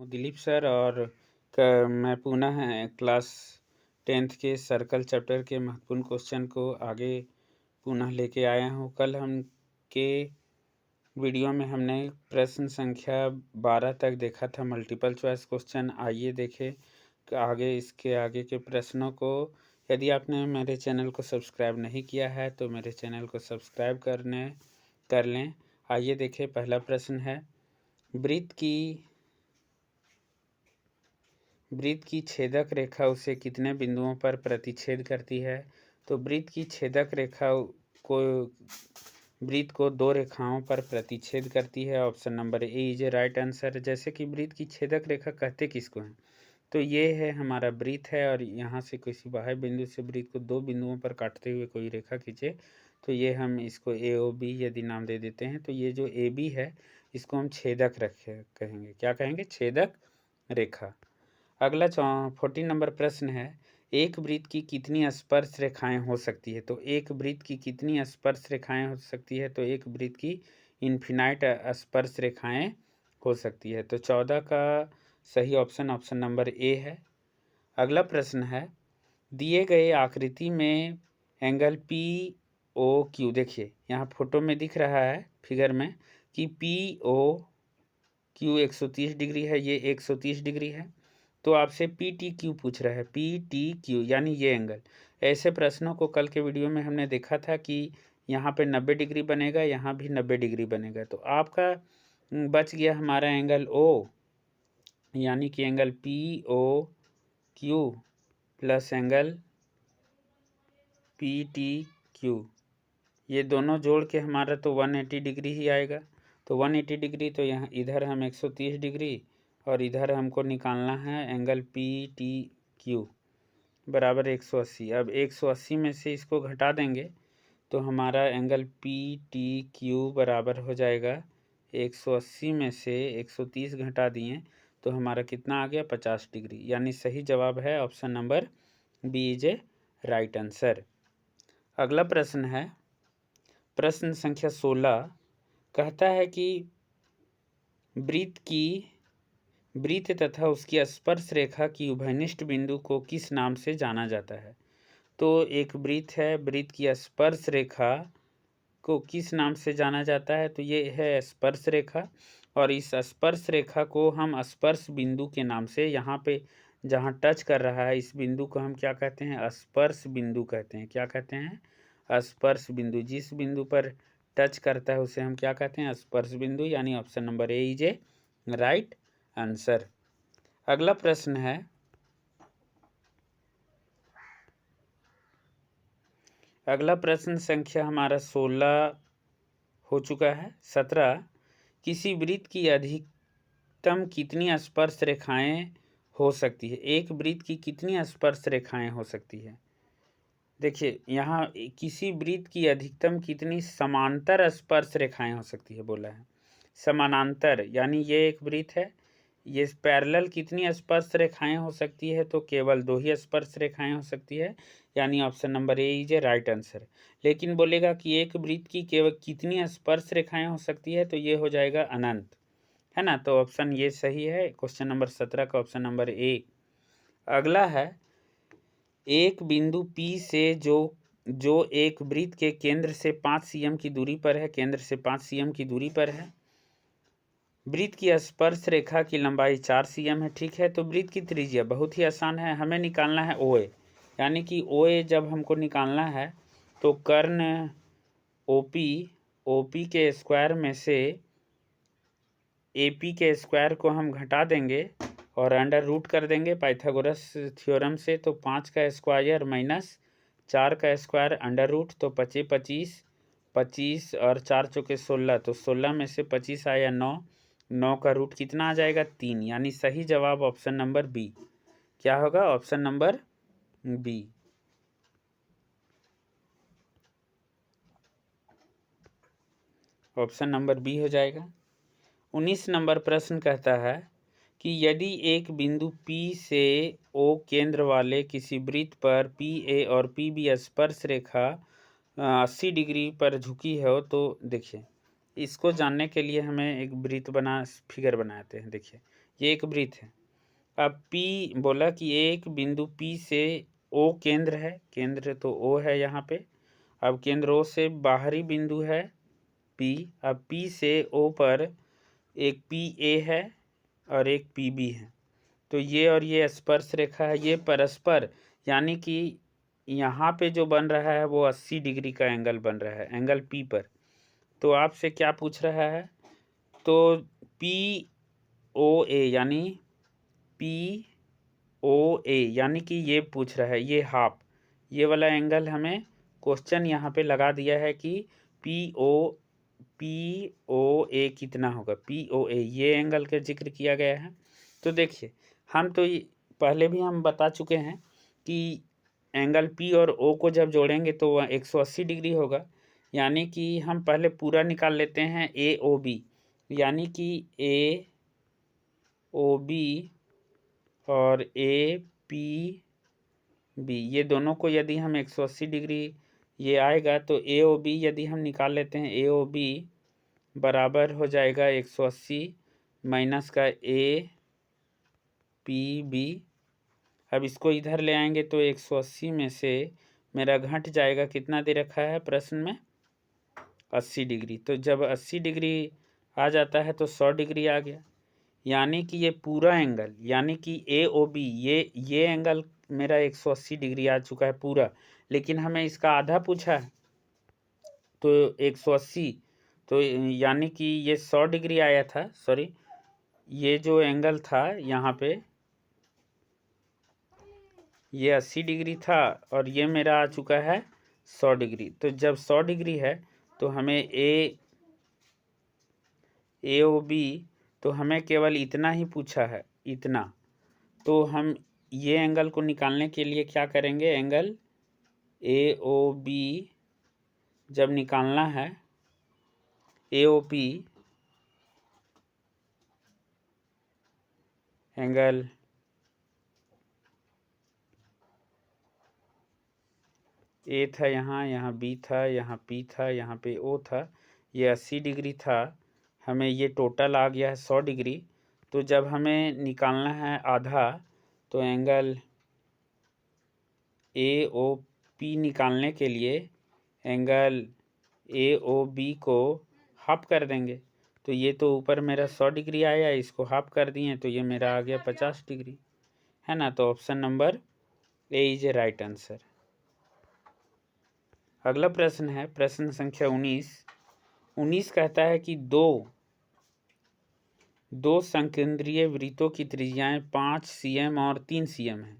Dilip sir और मैं पुनः क्लास 10th के सर्कल चैप्टर के महत्वपूर्ण क्वेश्चन को आगे पुनः लेके आया हूँ। कल हम के वीडियो में हमने प्रश्न संख्या 12 तक देखा था, मल्टीपल चॉइस क्वेश्चन। आइए देखें कि आगे इसके आगे के प्रश्नों को। यदि आपने मेरे चैनल को सब्सक्राइब नहीं किया है तो मेरे चैनल को सब्सक्राइब कर लें। आइए देखें, पहला प्रश्न है, वृत्त की छेदक रेखा उसे कितने बिंदुओं पर प्रतिच्छेद करती है। तो वृत्त की छेदक रेखा को वृत्त को दो रेखाओं पर प्रतिच्छेद करती है। Option number A is a right answer. जैसे कि वृत्त की छेदक रेखा कहते किसको हैं, तो ये है हमारा वृत्त है और यहाँ से किसी बाह्य बिंदु से वृत्त को दो बिंदुओं पर काटते हुए कोई रेखा खींचे तो ये हम इसको ए ओ बी यदि नाम दे देते हैं, तो ये जो ए बी है इसको हम छेदक रेखा कहेंगे। क्या कहेंगे? छेदक रेखा। अगला 14 नंबर प्रश्न है, एक वृत्त की कितनी स्पर्श रेखाएं हो सकती है। तो एक वृत्त की कितनी स्पर्श रेखाएं हो सकती है, तो एक वृत्त की इन्फिनाइट स्पर्श रेखाएं हो सकती है। तो 14 का सही ऑप्शन नंबर ए है। अगला प्रश्न है, दिए गए आकृति में एंगल पी ओ क्यू, देखिए यहाँ फोटो में दिख रहा है फिगर में कि पी ओ क्यू 130 डिग्री है, ये 130 डिग्री है। तो आपसे पी टी क्यू पूछ रहा है, पी टी क्यू यानी ये एंगल। ऐसे प्रश्नों को कल के वीडियो में हमने देखा था कि यहाँ पे 90 डिग्री बनेगा, यहाँ भी 90 डिग्री बनेगा। तो आपका बच गया हमारा एंगल ओ, यानी कि angle P O Q plus angle P T Q, ये दोनों जोड़ के हमारा तो 180 डिग्री ही आएगा। तो 180 डिग्री, तो यहाँ इधर हम 130 डिग्री और इधर हमको निकालना है एंगल पी टी क्यू बराबर 180। अब 180 में से इसको घटा देंगे तो हमारा एंगल पी टी क्यू बराबर हो जाएगा 180 में से 130 घटा दिए तो हमारा कितना आ गया? 50 डिग्री। यानी सही जवाब है option number B is a right answer. अगला प्रश्न है, प्रश्न संख्या 16 कहता है कि वृत्त तथा उसकी स्पर्श रेखा की उभयनिष्ठ बिंदु को किस नाम से जाना जाता है। तो एक वृत्त है, वृत्त की स्पर्श रेखा को किस नाम से जाना जाता है, तो ये है स्पर्श रेखा। और इस स्पर्श रेखा को हम स्पर्श बिंदु के नाम से, यहाँ पे जहाँ टच कर रहा है इस बिंदु को हम क्या कहते हैं? स्पर्श बिंदु कहते हैं। क्या कहते हैं? स्पर्श बिंदु। जिस बिंदु पर टच करता है उसे हम क्या कहते हैं? स्पर्श बिंदु। यानी option number A is a right answer. अगला प्रश्न है, अगला प्रश्न संख्या हमारा 16 हो चुका है। 17, किसी वृत्त की अधिकतम कितनी स्पर्श रेखाएं हो सकती है। एक वृत्त की कितनी स्पर्श रेखाएं हो सकती है? देखिए यहाँ किसी वृत्त की अधिकतम कितनी समांतर स्पर्श रेखाएं हो सकती है बोला है। समानांतर यानी ये एक वृत्त है, ये पैरेलल कितनी स्पर्श रेखाएं हो सकती है, तो केवल दो ही स्पर्श रेखाएं हो सकती है। यानी option number A is a right answer. लेकिन बोलेगा कि एक वृत्त की केवल कितनी स्पर्श रेखाएं हो सकती है, तो ये हो जाएगा अनंत, है ना। तो ऑप्शन ये सही है, क्वेश्चन नंबर 17 का ऑप्शन नंबर ए। अगला है, एक बिंदु P से जो एक वृत्त के केंद्र से 5 cm की दूरी पर है, केंद्र से 5 cm की दूरी पर है। वृत्त की स्पर्श रेखा की लंबाई 4 cm है, ठीक है। तो वृत्त की त्रिज्या बहुत ही आसान है, हमें निकालना है OA। यानी कि OA जब हमको निकालना है तो कर्ण OP के स्क्वायर में से AP के स्क्वायर को हम घटा देंगे और अंडर रूट कर देंगे पाइथागोरस थ्योरम से। तो 5 का स्क्वायर माइनस 4 का स्क्वायर अंडर रूट, तो 25 25 25 और 4 चौके 16, तो 16 में से 25 आया 9, 9 का रूट कितना आ जाएगा? 3। यानी सही जवाब ऑप्शन नंबर बी। क्या होगा? Option number B. Option number B हो जाएगा। 19 नंबर प्रश्न कहता है कि यदि एक बिंदु P से O केंद्र वाले किसी वृत्त पर PA और PB स्पर्श रेखा 80 डिग्री पर झुकी हो, तो देखिए इसको जानने के लिए हमें एक वृत्त फिगर बनाते हैं। देखिए ये एक वृत्त है। अब पी बोला कि एक बिंदु पी से ओ केंद्र है, केंद्र तो ओ है यहाँ पे। अब केंद्र ओ से बाहरी बिंदु है पी। अब पी से ओ पर एक पी ए है और एक पी बी है। तो ये और ये स्पर्श रेखा है, ये परस्पर, यानी कि यहाँ पे जो बन रहा है वो 80 डिग्री का एंगल बन रहा है, एंगल पी पर। तो आपसे क्या पूछ रहा है, तो पी ओ ए यानी पी ओ ए यानी कि ये पूछ रहा है, ये हाफ, ये वाला एंगल हमें क्वेश्चन यहाँ पे लगा दिया है कि पी ओ ए कितना होगा, पी ओ ए, ये एंगल का जिक्र किया गया है। तो देखिए हम तो पहले भी हम बता चुके हैं कि एंगल पी और ओ को जब जोड़ेंगे तो वह 180 डिग्री होगा। यानी कि हम पहले पूरा निकाल लेते हैं ए ओ बी, यानी कि ए ओ बी और ए पी बी, ये दोनों को यदि हम 180 डिग्री ये आएगा तो ए ओ बी यदि हम निकाल लेते हैं, ए ओ बी बराबर हो जाएगा 180 माइनस का ए पी बी। अब इसको इधर ले आएंगे तो 180 में से मेरा घट जाएगा, कितना दे रखा है प्रश्न में, 80 डिग्री। तो जब 80 डिग्री आ जाता है तो 100 डिग्री आ गया। यानी कि ये पूरा एंगल, यानी कि ए ओ बी, ये एंगल मेरा 180 डिग्री आ चुका है पूरा। लेकिन हमें इसका आधा पूछा है तो 180, तो यानी कि ये 100 डिग्री आया था, सॉरी, ये जो एंगल था यहाँ पे ये 80 डिग्री था और ये मेरा आ चुका है 100 डिग्री। तो जब 100 डिग्री है तो हमें ए ओ बी, तो हमें केवल इतना ही पूछा है, इतना। तो हम ये एंगल को निकालने के लिए क्या करेंगे, एंगल ए ओ बी जब निकालना है, ए ओ पी एंगल ए था, यहाँ बी था, यहाँ पी था, यहाँ पे ओ था, ये 80 डिग्री था, हमें ये टोटल आ गया है 100 डिग्री। तो जब हमें निकालना है आधा, तो एंगल ए ओ पी निकालने के लिए एंगल ए ओ बी को हाफ कर देंगे। तो ये तो ऊपर मेरा 100 डिग्री आया, इसको हाफ कर दिए तो ये मेरा आ गया 50 डिग्री, है ना। तो option number A is a right answer. अगला प्रश्न है प्रश्न संख्या 19 कहता है कि दो संकेंद्रीय वृत्तों की त्रिज्याएं 5 cm और 3 cm है।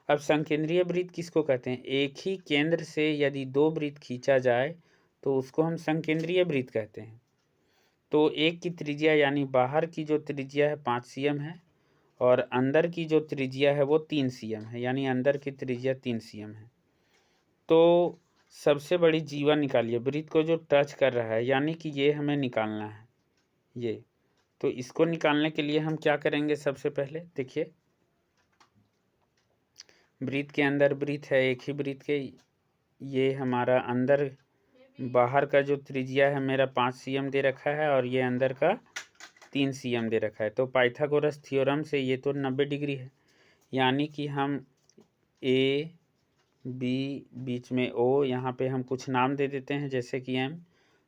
अब संकेंद्रीय वृत्त किसको कहते हैं, एक ही केंद्र से यदि दो वृत्त खींचा जाए तो उसको हम संकेंद्रीय वृत्त कहते हैं। तो एक की त्रिज्या यानी बाहर की जो त्रिज्या है 5 cm है और अंदर की जो त्रिज्या है वो 3 cm है, यानी अंदर की त्रिज्या 3 cm है। तो सबसे बड़ी जीवा निकालिए, वृत्त को जो टच कर रहा है, यानी कि ये हमें निकालना है ये। तो इसको निकालने के लिए हम क्या करेंगे, सबसे पहले देखिए वृत्त के अंदर वृत्त है, एक ही वृत्त के, ये हमारा अंदर बाहर का जो त्रिज्या है मेरा 5 cm दे रखा है और ये अंदर का 3 cm दे रखा है। तो पाइथागोरस थ्योरम से ये तो 90 डिग्री है, यानी कि हम ए बी बीच में ओ, यहाँ पे हम कुछ नाम दे देते हैं जैसे कि एम।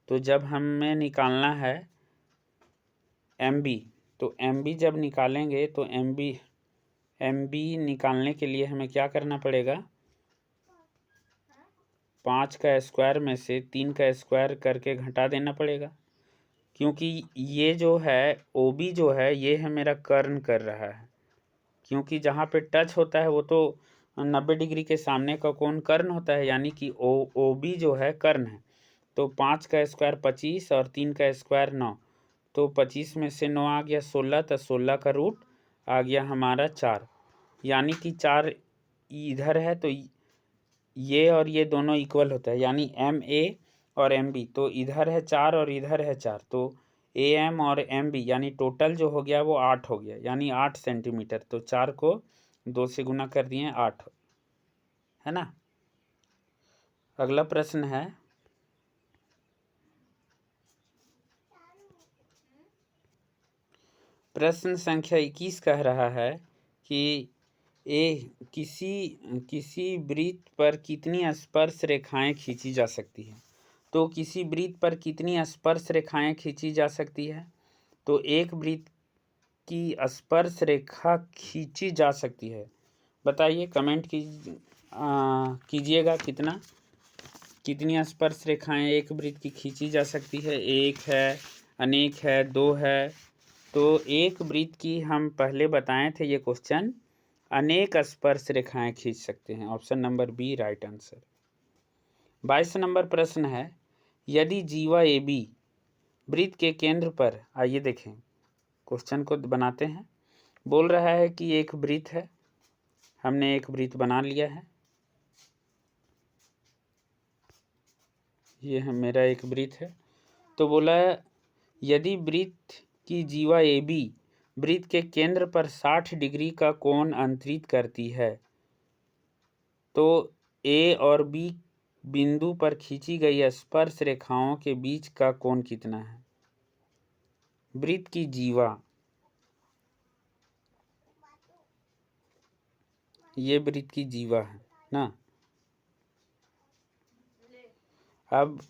तो जब हमें निकालना है एम बी, तो एम बी जब निकालेंगे तो एम बी निकालने के लिए हमें क्या करना पड़ेगा, 5 का स्क्वायर में से 3 का स्क्वायर करके घटा देना पड़ेगा, क्योंकि ये जो है ओ बी जो है ये है मेरा कर्ण कर रहा है, क्योंकि जहाँ पे टच होता है वो तो 90 डिग्री के सामने का कोण कर्ण होता है, यानी कि ओ बी जो है कर्ण है। तो 5 का स्क्वायर 25 और 3 का स्क्वायर 9, तो 25 में से 9 आ गया 16, तो 16 का रूट आ गया हमारा 4, यानी कि 4 इधर है तो ये और ये दोनों इक्वल होता है, यानी एम ए और एम बी, तो इधर है 4 और इधर है 4, तो ए एम और एम बी यानी टोटल जो हो गया वो 8 हो गया, यानी 8 सेंटीमीटर। तो 4 को 2 से गुना कर दिए 8, है ना। अगला प्रश्न है प्रश्न संख्या 21 कह रहा है कि किसी वृत्त पर कितनी स्पर्श रेखाएं खींची जा सकती है। तो किसी वृत्त पर कितनी स्पर्श रेखाएं खींची जा सकती है? तो एक वृत्त की स्पर्श रेखा खींची जा सकती है, बताइए, कमेंट कीजिएगा कितनी स्पर्श रेखाएं एक वृत्त की खींची जा सकती है। एक है, अनेक है, दो है। तो एक वृत्त की हम पहले बताए थे ये क्वेश्चन, अनेक स्पर्श रेखाएं खींच सकते हैं। Option number B right answer. 22 नंबर प्रश्न है, यदि जीवा ए बी वृत्त के केंद्र पर, आइए देखें क्वेश्चन को बनाते हैं। बोल रहा है कि एक वृत्त है, हमने एक वृत्त बना लिया है, ये है मेरा एक वृत्त है। तो बोला यदि वृत्त की जीवा ए बी वृत्त के केंद्र पर 60 डिग्री का कोण अंतरित करती है, तो ए और बी बिंदु पर खींची गई स्पर्श रेखाओं के बीच का कोण कितना है? वृत्त की जीवा, ये वृत्त की जीवा है ना। अब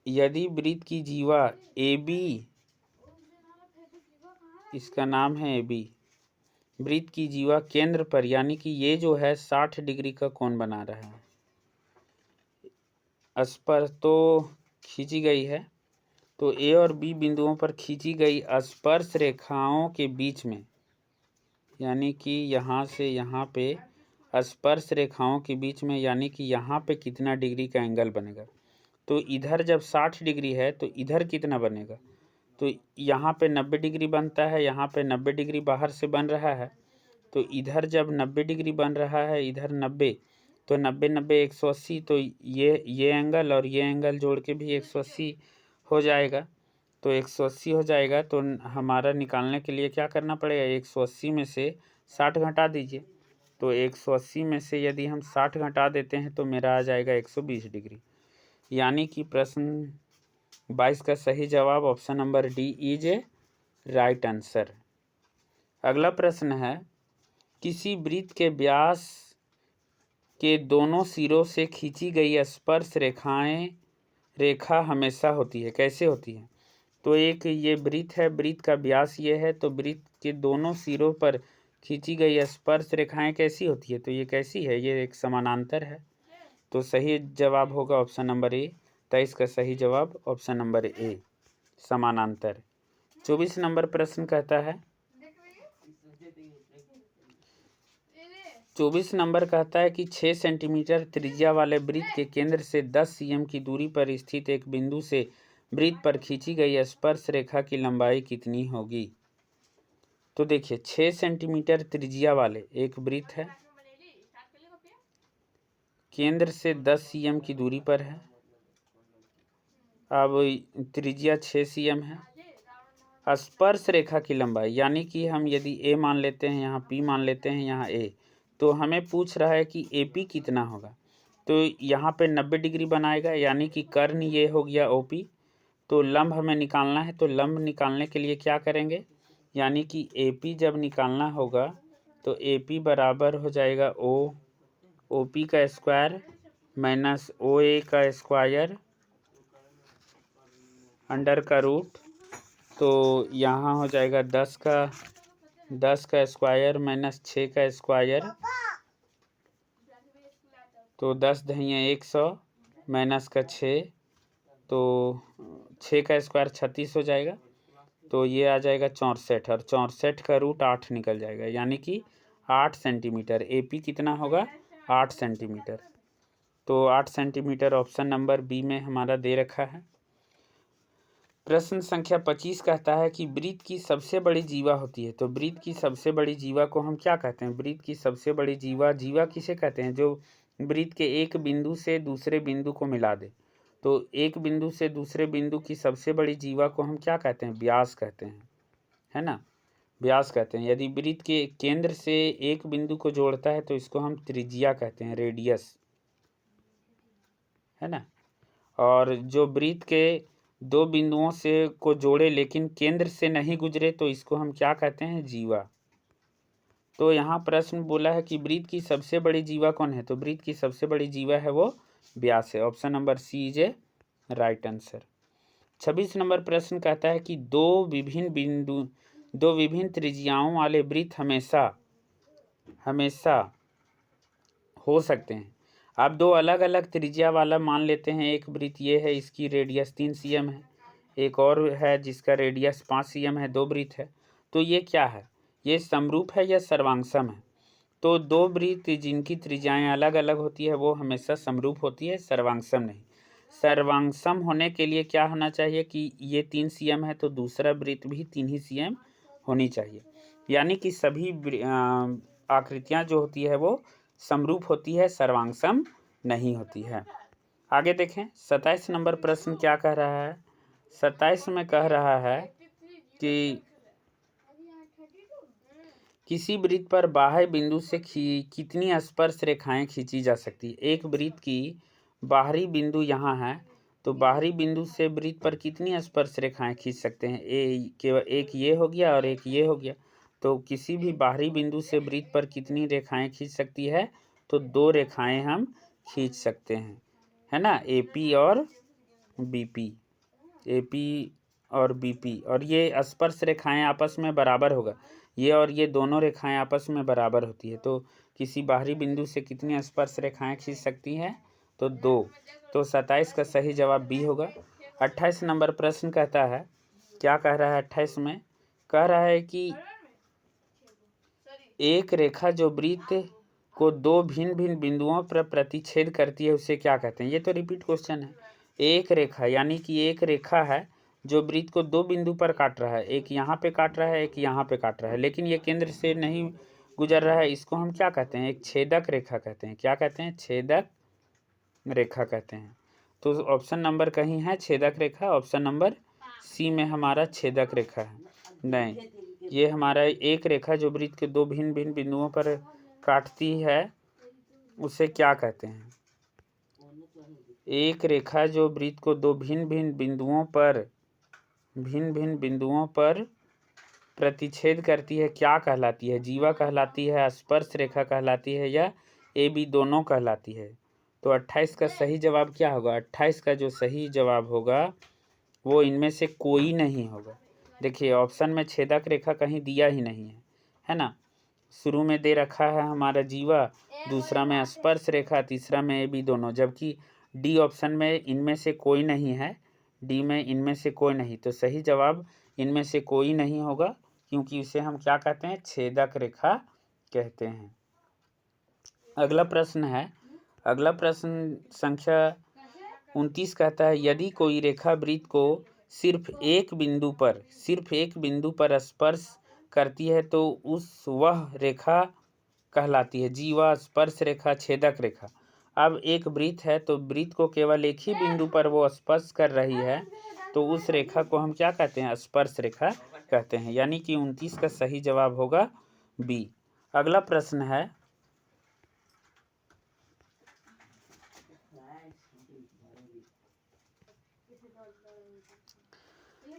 यदि वृत्त की जीवा ए बी, इसका नाम है ए बी, वृत्त की जीवा केंद्र पर, यानी कि ये जो है 60 डिग्री का कोण बना रहा है, स्पर्श तो खींची गई है, तो ए और बी बिंदुओं पर खींची गई स्पर्श रेखाओं के बीच में, यानी कि यहाँ से यहाँ पे स्पर्श रेखाओं के बीच में, यानी कि यहाँ पे कितना डिग्री का एंगल बनेगा। तो इधर जब 60 डिग्री है तो इधर कितना बनेगा? तो यहाँ पे 90 डिग्री बनता है, यहाँ पे 90 डिग्री बाहर से बन रहा है। तो इधर जब 90 डिग्री बन रहा है, इधर 90, तो 90 90 180, तो ये एंगल और ये एंगल जोड़ के भी 180 हो जाएगा। तो 180 हो जाएगा। तो हमारा निकालने के लिए क्या करना पड़ेगा? 180 में से 60 घटा दीजिए। तो 180 में से यदि हम 60 घटा देते हैं तो मेरा आ जाएगा 120 डिग्री। यानी कि प्रश्न 22 का सही जवाब option number D is a right answer. अगला प्रश्न है, किसी वृत्त के व्यास के दोनों सिरों से खींची गई स्पर्श रेखा हमेशा होती है। कैसे होती है? तो एक ये वृत्त है, वृत्त का व्यास ये है, तो वृत्त के दोनों सिरों पर खींची गई स्पर्श रेखाएं कैसी होती है? तो ये कैसी है? ये एक समानांतर है। तो सही जवाब होगा ऑप्शन नंबर ए। 23 का सही जवाब ऑप्शन नंबर ए, समानांतर। 24 नंबर प्रश्न कहता है, 24 नंबर कहता है कि 6 सेंटीमीटर त्रिज्या वाले वृत्त के केंद्र से 10 cm की दूरी पर स्थित एक बिंदु से वृत्त पर खींची गई स्पर्श रेखा की लंबाई कितनी होगी? तो देखिए 6 सेंटीमीटर त्रिज्या वाले एक वृत्त है, केंद्र से 10 cm की दूरी पर है। अब त्रिज्या 6 cm है। स्पर्श रेखा की लंबाई, यानी कि हम यदि ए मान लेते हैं, यहाँ पी मान लेते हैं, यहाँ ए, तो हमें पूछ रहा है कि ए पी कितना होगा। तो यहाँ पे 90 डिग्री बनाएगा, यानी कि कर्ण ये हो गया ओ पी। तो लंब हमें निकालना है, तो लंब निकालने के लिए क्या करेंगे? यानी कि ए पी जब निकालना होगा तो ए पी बराबर हो जाएगा ओ पी का स्क्वायर माइनस ओ ए का स्क्वायर अंडर का रूट। तो यहाँ हो जाएगा 10 का स्क्वायर माइनस 6 का स्क्वायर, तो 10 दहिया 100 माइनस का 6, तो 6 का स्क्वायर 36 हो जाएगा। तो ये आ जाएगा 64, और 64 का रूट 8 निकल जाएगा, यानी कि 8 सेंटीमीटर। ए पी कितना होगा? 8 सेंटीमीटर। तो 8 सेंटीमीटर ऑप्शन नंबर बी में हमारा दे रखा है। प्रश्न संख्या 25 कहता है कि वृत्त की सबसे बड़ी जीवा होती है। तो वृत्त की सबसे बड़ी जीवा को हम क्या कहते हैं? वृत्त की सबसे बड़ी जीवा किसे कहते हैं? जो वृत्त के एक बिंदु से दूसरे बिंदु को मिला दे। तो एक बिंदु से दूसरे बिंदु की सबसे बड़ी जीवा को हम क्या कहते हैं? व्यास कहते हैं, है ना, व्यास कहते हैं। यदि वृत्त के केंद्र से एक बिंदु को जोड़ता है तो इसको हम त्रिज्या कहते हैं, रेडियस, है ना। और जो वृत्त के दो बिंदुओं से को जोड़े लेकिन केंद्र से नहीं गुजरे तो इसको हम क्या कहते हैं? जीवा। तो यहाँ प्रश्न बोला है कि वृत्त की सबसे बड़ी जीवा कौन है? तो वृत्त की सबसे बड़ी जीवा है वो व्यास है। Option number C is a right answer. 26 नंबर प्रश्न कहता है कि दो विभिन्न त्रिज्याओं वाले वृत्त हमेशा हो सकते हैं। आप दो अलग अलग त्रिज्या वाला मान लेते हैं। एक वृत्त ये है, इसकी रेडियस 3 cm है, एक और है जिसका रेडियस 5 cm है, दो वृत्त है। तो ये क्या है? ये समरूप है या सर्वांगसम है? तो दो वृत्त जिनकी त्रिज्याएं अलग अलग होती है वो हमेशा समरूप होती है, सर्वांगसम नहीं। सर्वांगसम होने के लिए क्या होना चाहिए कि ये 3 cm है तो दूसरा वृत्त भी 3 ही cm होनी चाहिए। यानी कि सभी आकृतियां जो होती है वो समरूप होती है, सर्वांगसम नहीं होती है। आगे देखें 27 नंबर प्रश्न क्या कह रहा है? 27 में कह रहा है कि किसी वृत्त पर बाह्य बिंदु से कितनी स्पर्श रेखाएं खींची जा सकती है? एक वृत्त की बाहरी बिंदु यहाँ है, तो बाहरी बिंदु से वृत्त पर कितनी स्पर्श रेखाएं खींच सकते हैं? केवल एक ये हो गया और एक ये हो गया। तो किसी भी बाहरी बिंदु से वृत्त पर कितनी रेखाएं खींच सकती है? तो दो रेखाएं हम खींच सकते हैं, है ना, AP और BP। AP और BP, और ये स्पर्श रेखाएं आपस में बराबर होगा। ये और ये दोनों रेखाएं आपस में बराबर होती है। तो किसी बाहरी बिंदु से कितनी स्पर्श रेखाएं खींच सकती हैं? तो दो। तो 27 का सही जवाब बी होगा। 28 नंबर प्रश्न कहता है, क्या कह रहा है 28 में? कह रहा है कि एक रेखा जो वृत्त को दो भिन्न भिन्न बिंदुओं पर प्रतिच्छेद करती है उसे क्या कहते हैं? ये तो रिपीट क्वेश्चन है। एक रेखा यानी कि एक रेखा है जो वृत्त को दो बिंदु पर काट रहा है, एक यहाँ पे काट रहा है, एक यहाँ पे काट रहा है, लेकिन ये केंद्र से नहीं गुजर रहा है। इसको हम क्या कहते हैं? एक छेदक रेखा कहते हैं। क्या कहते हैं? छेदक रेखा कहते हैं। तो ऑप्शन नंबर कहीं है छेदक रेखा? ऑप्शन नंबर सी में हमारा छेदक रेखा है। नहीं, ये हमारा एक रेखा जो वृत्त के दो भिन्न भिन्न बिंदुओं पर काटती है उसे क्या कहते हैं? एक रेखा जो वृत्त को दो भिन्न भिन्न बिंदुओं पर प्रतिच्छेद करती है क्या कहलाती है? जीवा कहलाती है, स्पर्श रेखा कहलाती है, या AB दोनों कहलाती है? तो 28 का सही जवाब क्या होगा? 28 का जो सही जवाब होगा वो इनमें से कोई नहीं होगा। देखिए ऑप्शन में छेदक रेखा कहीं दिया ही नहीं है ना। शुरू में दे रखा है हमारा जीवा, दूसरा में स्पर्श रेखा, तीसरा में AB दोनों, जबकि डी ऑप्शन में इनमें से कोई नहीं है। डी में इनमें से कोई नहीं, तो सही जवाब इनमें से कोई नहीं होगा, क्योंकि इसे हम क्या कहते हैं? छेदक रेखा कहते हैं। अगला प्रश्न संख्या 29 कहता है, यदि कोई रेखा वृत्त को सिर्फ एक बिंदु पर स्पर्श करती है तो वह रेखा कहलाती है जीवा, स्पर्श रेखा, छेदक रेखा। अब एक वृत्त है तो वृत्त को केवल एक ही बिंदु पर वो स्पर्श कर रही है, तो उस रेखा को हम क्या कहते हैं? स्पर्श रेखा कहते हैं। यानी कि 29 का सही जवाब होगा बी। अगला प्रश्न है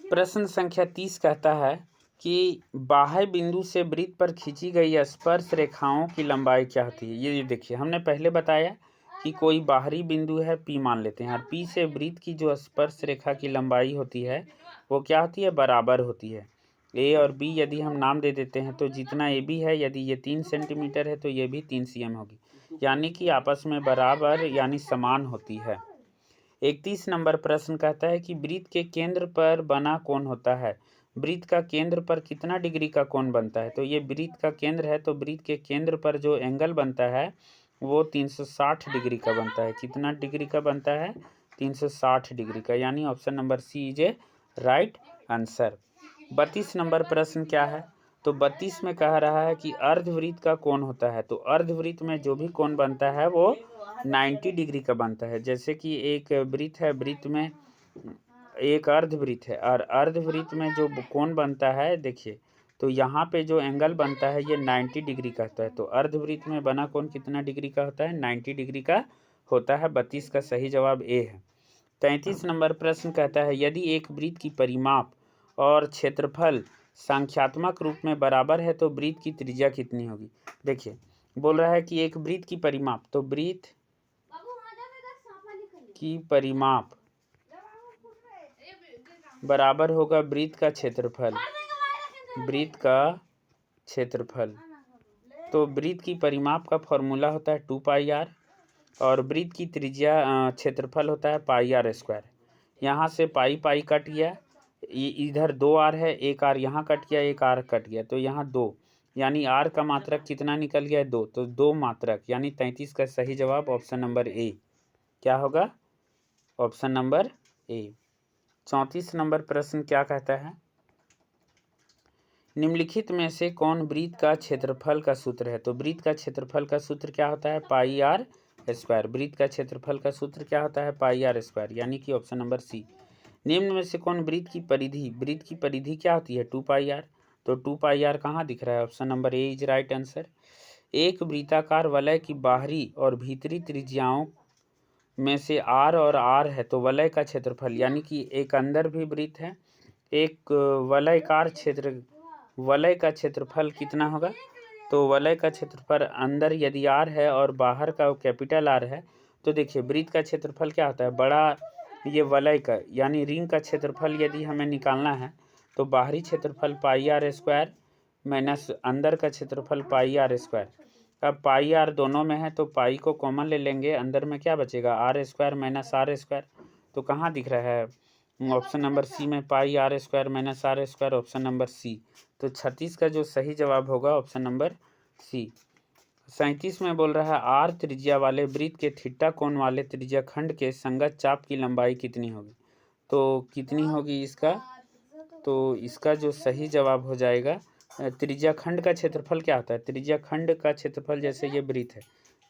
प्रश्न संख्या 30 कहता है कि बाह्य बिंदु से वृत्त पर खींची गई स्पर्श रेखाओं की लंबाई क्या होती है? ये देखिए हमने पहले बताया कि कोई बाहरी बिंदु है P मान लेते हैं, और P से वृत्त की जो स्पर्श रेखा की लंबाई होती है वो क्या होती है? बराबर होती है। A और B यदि हम नाम दे देते हैं तो जितना AB है, यदि ये 3 सेंटीमीटर है तो ये भी 3 cm होगी, यानी कि आपस में बराबर यानी समान होती है। 31 नंबर प्रश्न कहता है कि वृत्त के केंद्र पर बना कोण होता है? वृत्त का केंद्र पर कितना डिग्री का कोण बनता है? तो ये वृत्त का केंद्र है, तो वृत्त के केंद्र पर जो एंगल बनता है वो 360 डिग्री का बनता है। कितना डिग्री का बनता है? 360 डिग्री का, यानी option number C is a right answer. 32 नंबर प्रश्न क्या है? तो 32 में कह रहा है कि अर्धवृत्त का कोण होता है, तो अर्धवृत्त में जो भी कोण बनता है वो 90 डिग्री का बनता है। जैसे कि एक वृत्त है, वृत्त में एक अर्धवृत्त है, और अर्धवृत्त में जो कोण बनता है, देखिए तो यहाँ पे जो एंगल बनता है ये 90 डिग्री का होता है। तो अर्धवृत्त में बना कोण कितना डिग्री का होता है? 90 डिग्री का होता है। 32 का सही जवाब ए है। 33 नंबर प्रश्न कहता है यदि एक वृत्त की परिमाप और क्षेत्रफल संख्यात्मक रूप में बराबर है तो वृत्त की त्रिज्या कितनी होगी। देखिए बोल रहा है कि एक वृत्त की परिमाप, तो वृत्त की परिमाप बराबर होगा वृत्त का क्षेत्रफल, वृत्त का क्षेत्रफल। तो वृत्त की परिमाप का फॉर्मूला होता है 2πr और वृत्त की त्रिज्या क्षेत्रफल होता है πr²। यहाँ से पाई पाई कट गया, इधर 2r है, एक r यहाँ कट गया, एक r कट गया, तो यहाँ 2, यानी r का मात्रक कितना निकल गया 2, तो 2 मात्रक, यानी 33 का सही जवाब ऑप्शन नंबर ए क्या होगा, ऑप्शन नंबर ए। 34 नंबर प्रश्न क्या कहता है, निम्नलिखित में से कौन वृत्त का क्षेत्रफल का सूत्र है। तो वृत्त का क्षेत्रफल का सूत्र क्या होता है πr²। वृत्त का क्षेत्रफल का सूत्र क्या होता है πr², यानी कि ऑप्शन नंबर सी। निम्न में से कौन वृत्त की परिधि, वृत्त की परिधि क्या होती है 2πr, तो 2πr कहाँ दिख रहा है, option number A is right answer. एक वृत्ताकार वलय की बाहरी और भीतरी त्रिज्याओं में से r और r है, तो वलय का क्षेत्रफल, यानी कि एक अंदर भी वृत्त है, एक वलयकार क्षेत्र, वलय का क्षेत्रफल कितना होगा, तो वलय का क्षेत्रफल अंदर यदि r है और बाहर का कैपिटल R है, तो देखिए वृत्त का क्षेत्रफल क्या होता है, बड़ा ये वलय का यानी रिंग का क्षेत्रफल यदि हमें निकालना है तो बाहरी क्षेत्रफल πr² माइनस अंदर का क्षेत्रफल πr²। अब πr दोनों में है तो पाई को कॉमन ले लेंगे, अंदर में क्या बचेगा r² माइनस r², तो कहाँ दिख रहा है ऑप्शन नंबर सी में πr² minus r², option number सी। तो 36 का जो सही जवाब होगा ऑप्शन नंबर सी। 37 में बोल रहा है आर त्रिज्या वाले वृत्त के थीटा कोण वाले त्रिज्या खंड के संगत चाप की लंबाई कितनी होगी, तो कितनी होगी इसका, तो इसका जो सही जवाब हो जाएगा, त्रिज्या खंड का क्षेत्रफल क्या होता है, त्रिज्या खंड का क्षेत्रफल, जैसे ये वृत्त है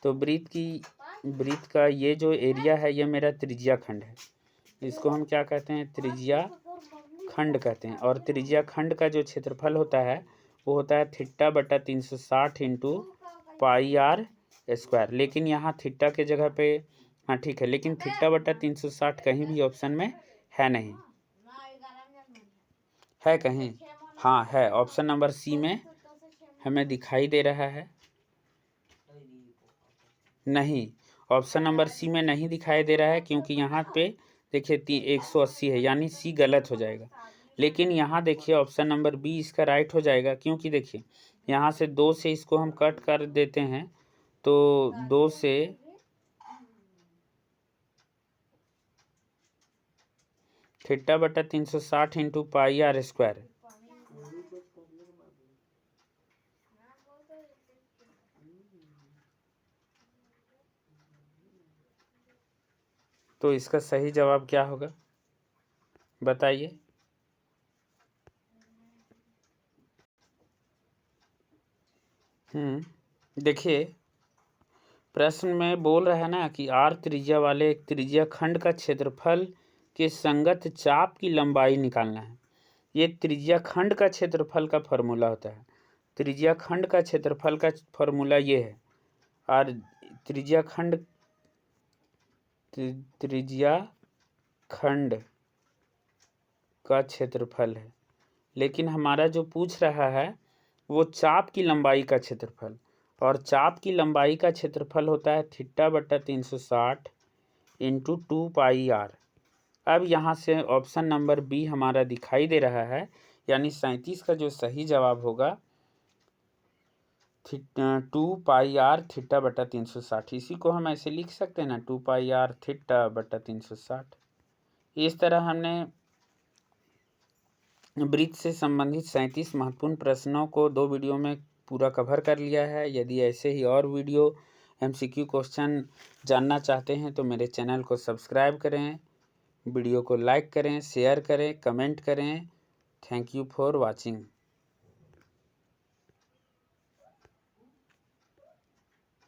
तो वृत्त का ये जो एरिया है ये मेरा त्रिज्या खंड है, इसको हम क्या कहते हैं त्रिज्या खंड कहते हैं। और त्रिज्या खंड का जो क्षेत्रफल होता है वो होता है θ/360 इंटू πr²। लेकिन यहाँ थीटा के जगह पे, हाँ ठीक है, लेकिन θ/360 कहीं भी ऑप्शन में है नहीं, है कहीं, हाँ है, ऑप्शन नंबर सी में हमें दिखाई दे रहा है, नहीं ऑप्शन नंबर सी में नहीं दिखाई दे रहा है, क्योंकि यहाँ पे देखिए 180 है, यानी सी गलत हो जाएगा। लेकिन यहाँ देखिए ऑप्शन नंबर बी इसका राइट हो जाएगा, क्योंकि देखिए यहाँ से 2 से इसको हम कट कर देते हैं, तो 2 से θ/360 इंटू πr², तो इसका सही जवाब क्या होगा बताइए। देखिए प्रश्न में बोल रहा है ना कि आर त्रिज्या वाले एक त्रिज्या खंड का क्षेत्रफल के संगत चाप की लंबाई निकालना है। ये त्रिज्या खंड का क्षेत्रफल का फॉर्मूला होता है, त्रिज्या खंड का क्षेत्रफल का फॉर्मूला ये है, और त्रिज्या खंड का क्षेत्रफल है, लेकिन हमारा जो पूछ रहा है वो चाप की लंबाई का क्षेत्रफल, और चाप की लंबाई का क्षेत्रफल होता है θ/360 इंटू 2πr। अब यहाँ से ऑप्शन नंबर बी हमारा दिखाई दे रहा है, यानी 37 का जो सही जवाब होगा 2πr θ/360। इसी को हम ऐसे लिख सकते हैं ना 2πr θ/360। इस तरह हमने वृत्त से संबंधित 37 महत्वपूर्ण प्रश्नों को 2 वीडियो में पूरा कवर कर लिया है। यदि ऐसे ही और वीडियो MCQ क्वेश्चन जानना चाहते हैं तो मेरे चैनल को सब्सक्राइब करें, वीडियो को लाइक करें, शेयर करें, कमेंट करें। Thank you for watching.